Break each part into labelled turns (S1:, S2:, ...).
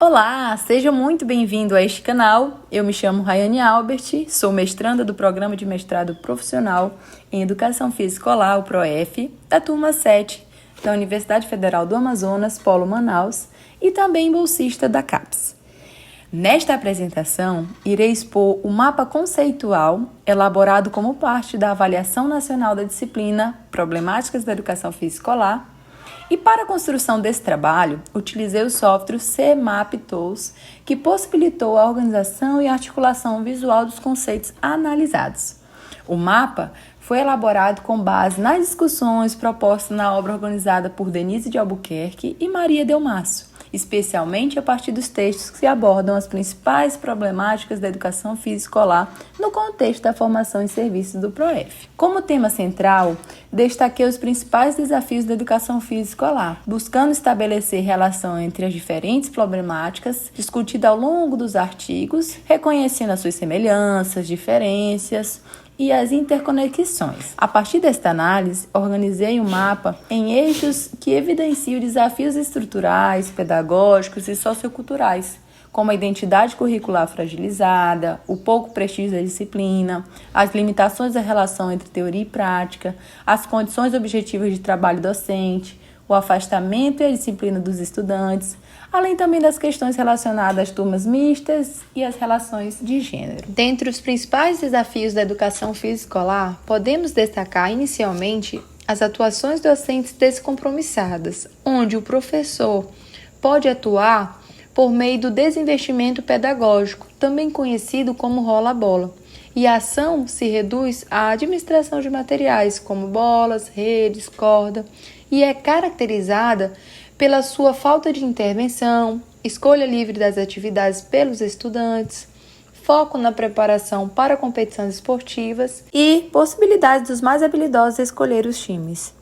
S1: Olá, seja muito bem-vindo a este canal. Eu me chamo Rayane Albert, sou mestranda do Programa de Mestrado Profissional em Educação Física Escolar, o PROEF, da turma 7 da Universidade Federal do Amazonas, Polo Manaus, e também bolsista da CAPES. Nesta apresentação, irei expor o mapa conceitual elaborado como parte da Avaliação Nacional da Disciplina Problemáticas da Educação Física Escolar. E para a construção desse trabalho, utilizei o software CMAP Tools, que possibilitou a organização e articulação visual dos conceitos analisados. O mapa foi elaborado com base nas discussões propostas na obra organizada por Denise de Albuquerque e Maria Delmasso, especialmente a partir dos textos que abordam as principais problemáticas da educação física escolar no contexto da formação em serviços do PROEF. Como tema central, destaquei os principais desafios da educação física escolar, buscando estabelecer relação entre as diferentes problemáticas discutidas ao longo dos artigos, reconhecendo as suas semelhanças, diferenças e as interconexões. A partir desta análise, organizei um mapa em eixos que evidenciam desafios estruturais, pedagógicos e socioculturais, como a identidade curricular fragilizada, o pouco prestígio da disciplina, as limitações da relação entre teoria e prática, as condições objetivas de trabalho docente, o afastamento e a disciplina dos estudantes, além também das questões relacionadas às turmas mistas e às relações de gênero. Dentre os principais desafios da educação física escolar, podemos destacar inicialmente as atuações docentes descompromissadas, onde o professor pode atuar por meio do desinvestimento pedagógico, também conhecido como rola-bola, e a ação se reduz à administração de materiais como bolas, redes, corda, e é caracterizada pela sua falta de intervenção, escolha livre das atividades pelos estudantes, foco na preparação para competições esportivas e possibilidades dos mais habilidosos escolher os times.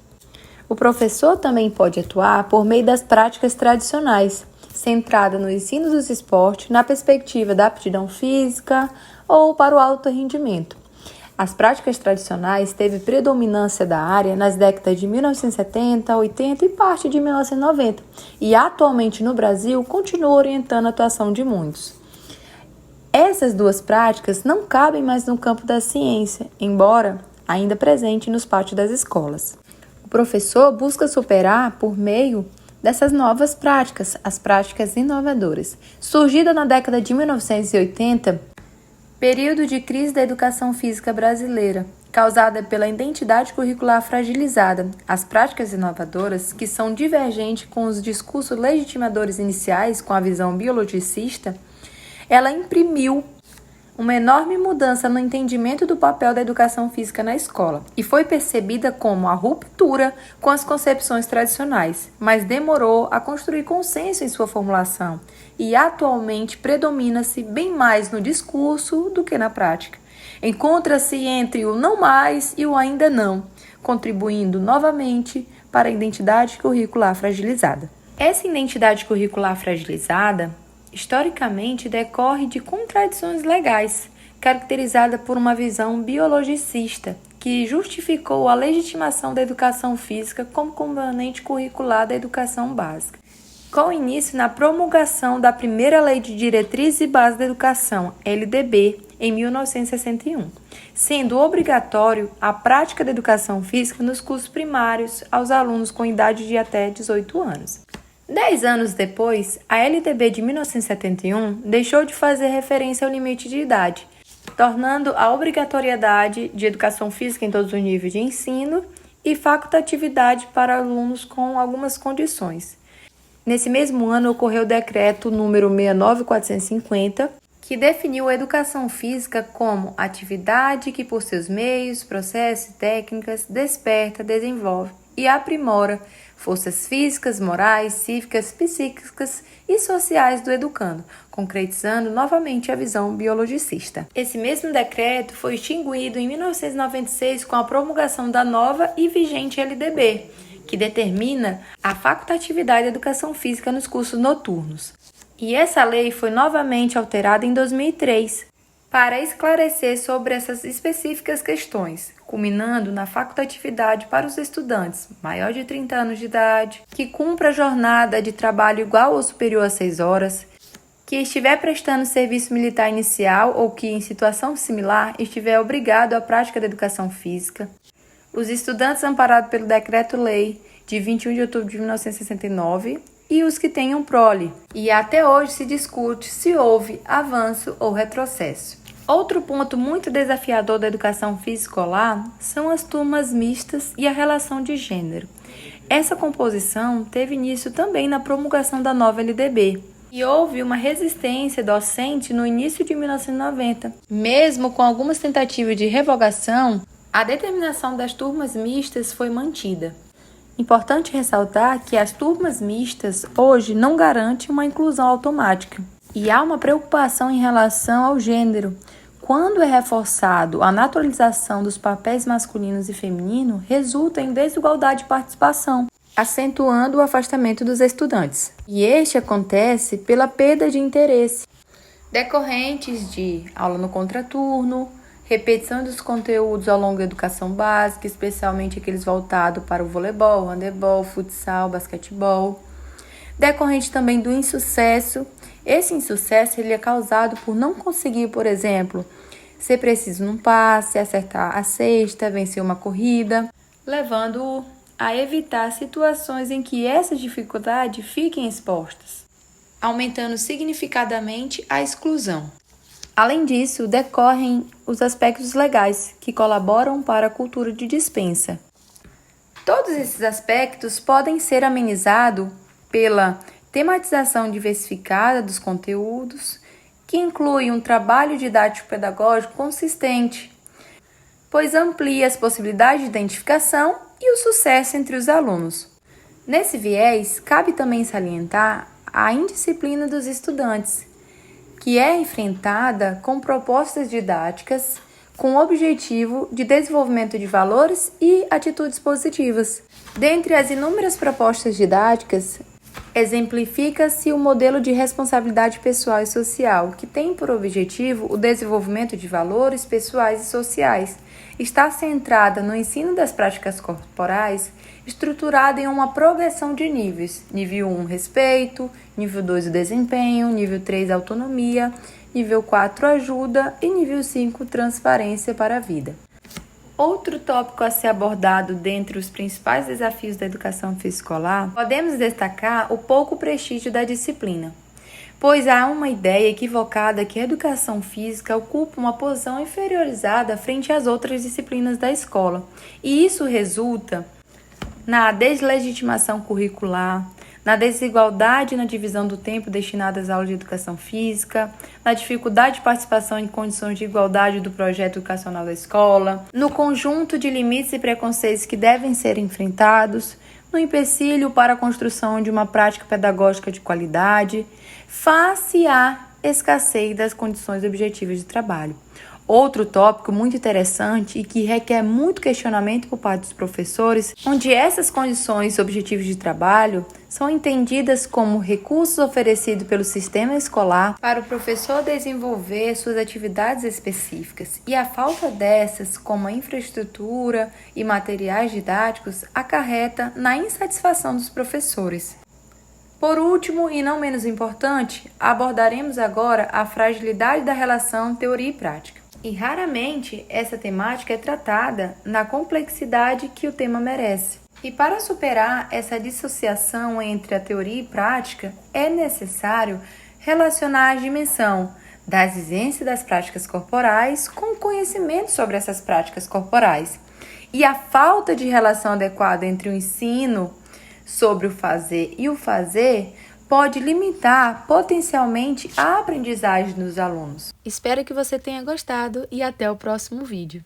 S1: O professor também pode atuar por meio das práticas tradicionais, centrada no ensino dos esportes na perspectiva da aptidão física ou para o alto rendimento. As práticas tradicionais teve predominância da área nas décadas de 1970, 80 e parte de 1990, e atualmente no Brasil continua orientando a atuação de muitos. Essas duas práticas não cabem mais no campo da ciência, embora ainda presente nos pátios das escolas. O professor busca superar por meio dessas novas práticas, as práticas inovadoras. Surgida na década de 1980, período de crise da educação física brasileira, causada pela identidade curricular fragilizada, as práticas inovadoras, que são divergentes com os discursos legitimadores iniciais, com a visão biologicista, ela imprimiu uma enorme mudança no entendimento do papel da educação física na escola e foi percebida como a ruptura com as concepções tradicionais, mas demorou a construir consenso em sua formulação e atualmente predomina-se bem mais no discurso do que na prática. Encontra-se entre o não mais e o ainda não, contribuindo novamente para a identidade curricular fragilizada. Essa identidade curricular fragilizada historicamente decorre de contradições legais, caracterizada por uma visão biologicista, que justificou a legitimação da educação física como componente curricular da educação básica. Com início na promulgação da primeira Lei de Diretrizes e Bases da Educação, LDB, em 1961, sendo obrigatório a prática da educação física nos cursos primários aos alunos com idade de até 18 anos. 10 anos depois, a LDB de 1971 deixou de fazer referência ao limite de idade, tornando a obrigatoriedade de educação física em todos os níveis de ensino e facultatividade para alunos com algumas condições. Nesse mesmo ano, ocorreu o decreto número 69450, que definiu a educação física como atividade que, por seus meios, processos e técnicas, desperta, desenvolve e aprimora forças físicas, morais, cívicas, psíquicas e sociais do educando, concretizando novamente a visão biologicista. Esse mesmo decreto foi extinguido em 1996 com a promulgação da nova e vigente LDB, que determina a facultatividade da educação física nos cursos noturnos. E essa lei foi novamente alterada em 2003, para esclarecer sobre essas específicas questões, culminando na facultatividade para os estudantes maior de 30 anos de idade, que cumpra a jornada de trabalho igual ou superior a 6 horas, que estiver prestando serviço militar inicial ou que, em situação similar, estiver obrigado à prática da educação física, os estudantes amparados pelo Decreto-Lei de 21 de outubro de 1969 e os que tenham prole. E até hoje se discute se houve avanço ou retrocesso. Outro ponto muito desafiador da educação física escolar são as turmas mistas e a relação de gênero. Essa composição teve início também na promulgação da nova LDB, e houve uma resistência docente no início de 1990. Mesmo com algumas tentativas de revogação, a determinação das turmas mistas foi mantida. Importante ressaltar que as turmas mistas hoje não garantem uma inclusão automática, e há uma preocupação em relação ao gênero. Quando é reforçado a naturalização dos papéis masculinos e femininos, resulta em desigualdade de participação, acentuando o afastamento dos estudantes. E este acontece pela perda de interesse, decorrentes de aula no contraturno, repetição dos conteúdos ao longo da educação básica, especialmente aqueles voltados para o voleibol, handebol, futsal, basquetebol. Decorrente também do insucesso. Esse insucesso ele é causado por não conseguir, por exemplo, ser preciso num passe, acertar a cesta, vencer uma corrida, levando-o a evitar situações em que essas dificuldades fiquem expostas, aumentando significativamente a exclusão. Além disso, decorrem os aspectos legais, que colaboram para a cultura de dispensa. Todos esses aspectos podem ser amenizados pela tematização diversificada dos conteúdos, que inclui um trabalho didático-pedagógico consistente, pois amplia as possibilidades de identificação e o sucesso entre os alunos. Nesse viés, cabe também salientar a indisciplina dos estudantes, que é enfrentada com propostas didáticas com o objetivo de desenvolvimento de valores e atitudes positivas. Dentre as inúmeras propostas didáticas, exemplifica-se o modelo de responsabilidade pessoal e social, que tem por objetivo o desenvolvimento de valores pessoais e sociais. Está centrada no ensino das práticas corporais, estruturada em uma progressão de níveis. Nível 1, respeito. Nível 2, o desempenho. Nível 3, autonomia. Nível 4, ajuda. E nível 5, transparência para a vida. Outro tópico a ser abordado dentre os principais desafios da educação física escolar, podemos destacar o pouco prestígio da disciplina, pois há uma ideia equivocada que a educação física ocupa uma posição inferiorizada frente às outras disciplinas da escola, e isso resulta na deslegitimação curricular, na desigualdade na divisão do tempo destinado às aulas de educação física, na dificuldade de participação em condições de igualdade do projeto educacional da escola, no conjunto de limites e preconceitos que devem ser enfrentados, no empecilho para a construção de uma prática pedagógica de qualidade, face à escassez das condições objetivas de trabalho. Outro tópico muito interessante e que requer muito questionamento por parte dos professores, onde essas condições objetivas de trabalho são entendidas como recursos oferecidos pelo sistema escolar para o professor desenvolver suas atividades específicas, e a falta dessas, como a infraestrutura e materiais didáticos, acarreta na insatisfação dos professores. Por último, e não menos importante, abordaremos agora a fragilidade da relação teoria e prática. E raramente essa temática é tratada na complexidade que o tema merece. E para superar essa dissociação entre a teoria e prática, é necessário relacionar a dimensão das vivências das práticas corporais com o conhecimento sobre essas práticas corporais. E a falta de relação adequada entre o ensino sobre o fazer e o fazer pode limitar potencialmente a aprendizagem dos alunos. Espero que você tenha gostado e até o próximo vídeo.